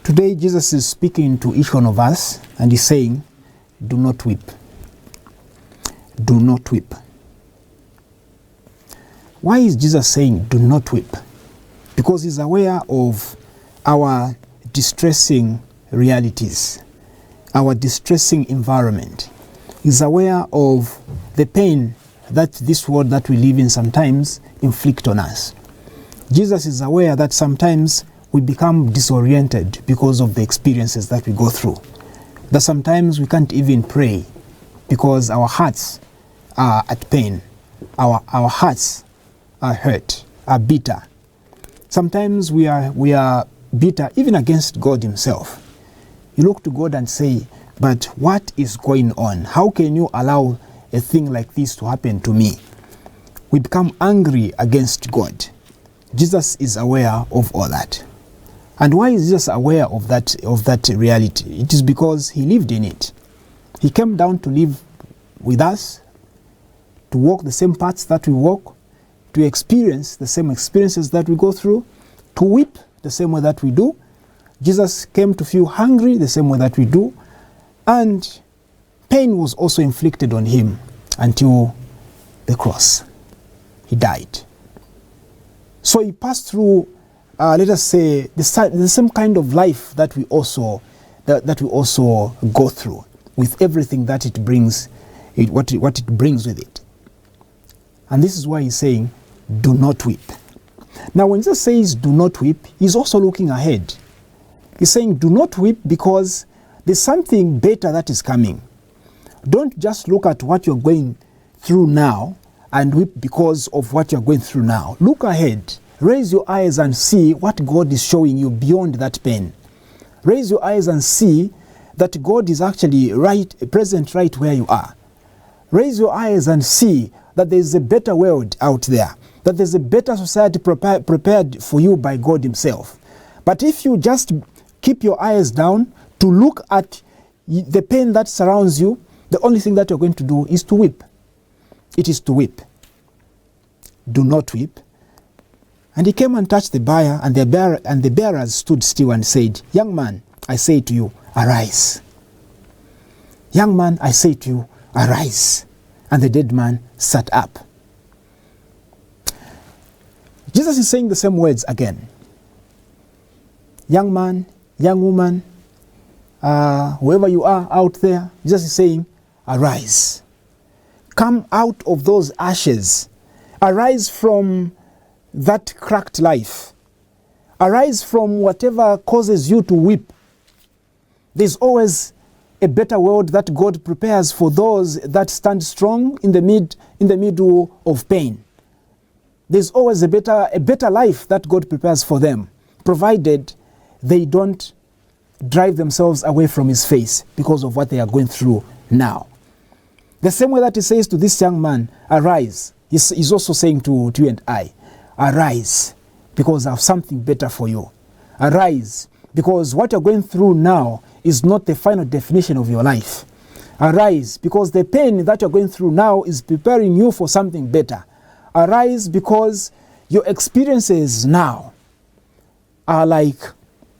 Today, Jesus is speaking to each one of us, and he's saying, do not weep. Do not weep. Why is Jesus saying, do not weep? Because he's aware of our distressing realities, our distressing environment. He's aware of the pain that this world that we live in sometimes inflict on us. Jesus is aware that sometimes we become disoriented because of the experiences that we go through. That sometimes we can't even pray because our hearts are at pain. Our hearts are hurt, are bitter. Sometimes we are bitter even against God himself. You look to God and say, but what is going on? How can you allow a thing like this to happen to me? We become angry against God. Jesus is aware of all that. And why is Jesus aware of that reality? It is because he lived in it. He came down to live with us, to walk the same paths that we walk, to experience the same experiences that we go through, to weep the same way that we do. Jesus came to feel hungry the same way that we do, and pain was also inflicted on him until the cross. He died. So he passed through, let us say, the same kind of life that we also go through, with everything that it brings, what it brings with it. And this is why he's saying, do not weep. Now when Jesus says do not weep, he's also looking ahead. He's saying do not weep because there's something better that is coming. Don't just look at what you're going through now and weep because of what you're going through now. Look ahead. Raise your eyes and see what God is showing you beyond that pain. Raise your eyes and see that God is actually present right where you are. Raise your eyes and see that there is a better world out there, that there's a better society prepared for you by God himself. But if you just keep your eyes down to look at the pain that surrounds you, the only thing that you're going to do is to weep. It is to weep. Do not weep. And he came and touched the bier, and the bearers stood still and said, young man, I say to you, arise. Young man, I say to you, arise. And the dead man sat up. Jesus is saying the same words again. Young man, young woman, whoever you are out there, Jesus is saying, arise. Come out of those ashes. Arise from that cracked life. Arise from whatever causes you to weep. There's always a better world that God prepares for those that stand strong in the middle of pain. There's always a better life that God prepares for them, provided they don't drive themselves away from his face because of what they are going through now. The same way that he says to this young man, arise, he's also saying to you and I, arise, because I have something better for you. Arise, because what you're going through now is not the final definition of your life. Arise, because the pain that you're going through now is preparing you for something better. Arise, because your experiences now are like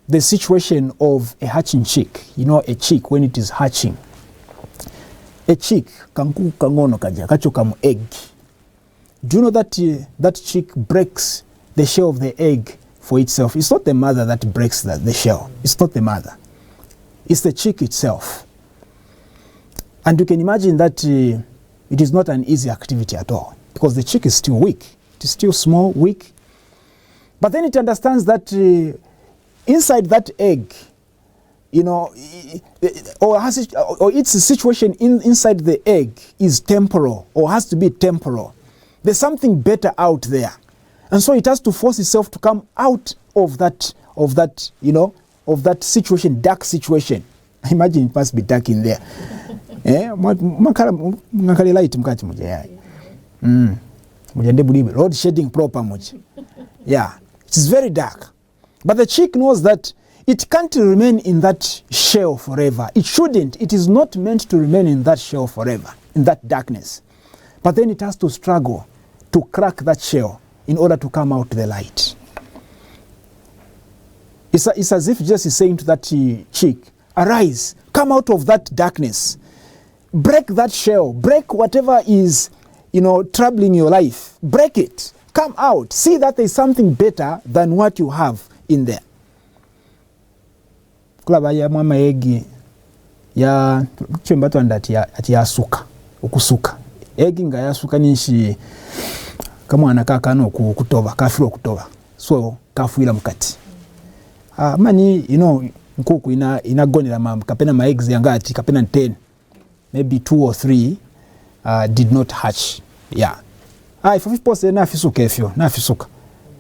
the situation of a hatching chick. You know, a chick when it is hatching. A chick, kanku kangono kaja, kacho kamu egg. Do you know that that chick breaks the shell of the egg for itself? It's not the mother that breaks the shell. It's not the mother. It's the chick itself. And you can imagine that it is not an easy activity at all, because the chick is still weak. It is still small, weak. But then it understands that inside that egg, you know, or its situation inside the egg is temporal, or has to be temporal. There's something better out there. And so it has to force itself to come out of that, you know, of that situation, dark situation. I imagine it must be dark in there. Road shading proper. Yeah, it is very dark. But the chick knows that it can't remain in that shell forever. It shouldn't. It is not meant to remain in that shell forever, in that darkness. But then it has to struggle to crack that shell in order to come out to the light. It's as if Jesus is saying to that chick, arise, come out of that darkness, break that shell, break whatever is, troubling your life, break it, come out, see that there's something better than what you have in there. Kulaba ya mama egi ya chemba twanda ati yasuka okusuka egi nga yasuka nishi kamwana kakano kutoba kafiro kutoba so kafuira mukati mani nkuku inagonera mam kapena ma eggs yanga ati kapena 10 maybe 2 or 3 did not hatch. Yeah. If people say na fisuka efyo na fisuka.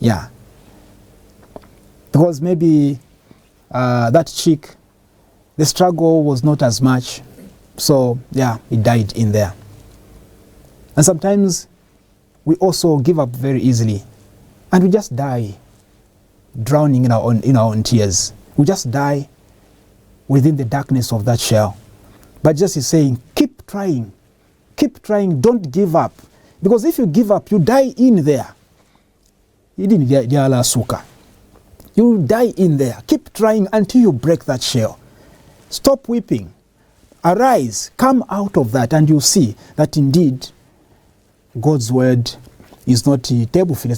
Yeah. Because maybe that chick, the struggle was not as much, so yeah, it died in there. And sometimes we also give up very easily, and we just die, drowning in our own tears. We just die within the darkness of that shell. But just is saying, keep trying, don't give up, because if you give up, you die in there. You didn't get the suka. You die in there. Keep trying until you break that shell. Stop weeping. Arise, come out of that, and you'll see that indeed God's word is not table for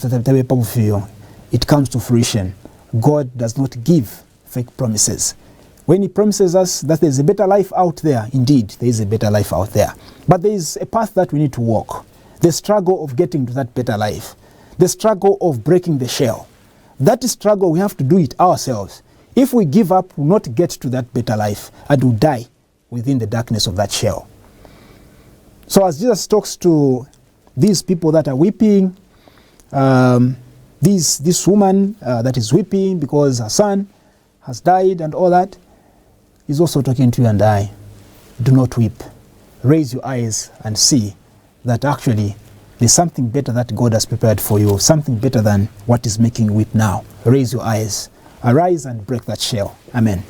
it comes to fruition. God does not give fake promises. When he promises us that there's a better life out there, indeed there is a better life out there. But there is a path that we need to walk. The struggle of getting to that better life. The struggle of breaking the shell. That struggle, we have to do it ourselves. If we give up, we'll not get to that better life and we'll die within the darkness of that shell. So as Jesus talks to these people that are weeping, this woman that is weeping because her son has died and all that, he's also talking to you and I. Do not weep. Raise your eyes and see that actually there's something better that God has prepared for you, something better than what is making you weep now. Raise your eyes, arise and break that shell. Amen.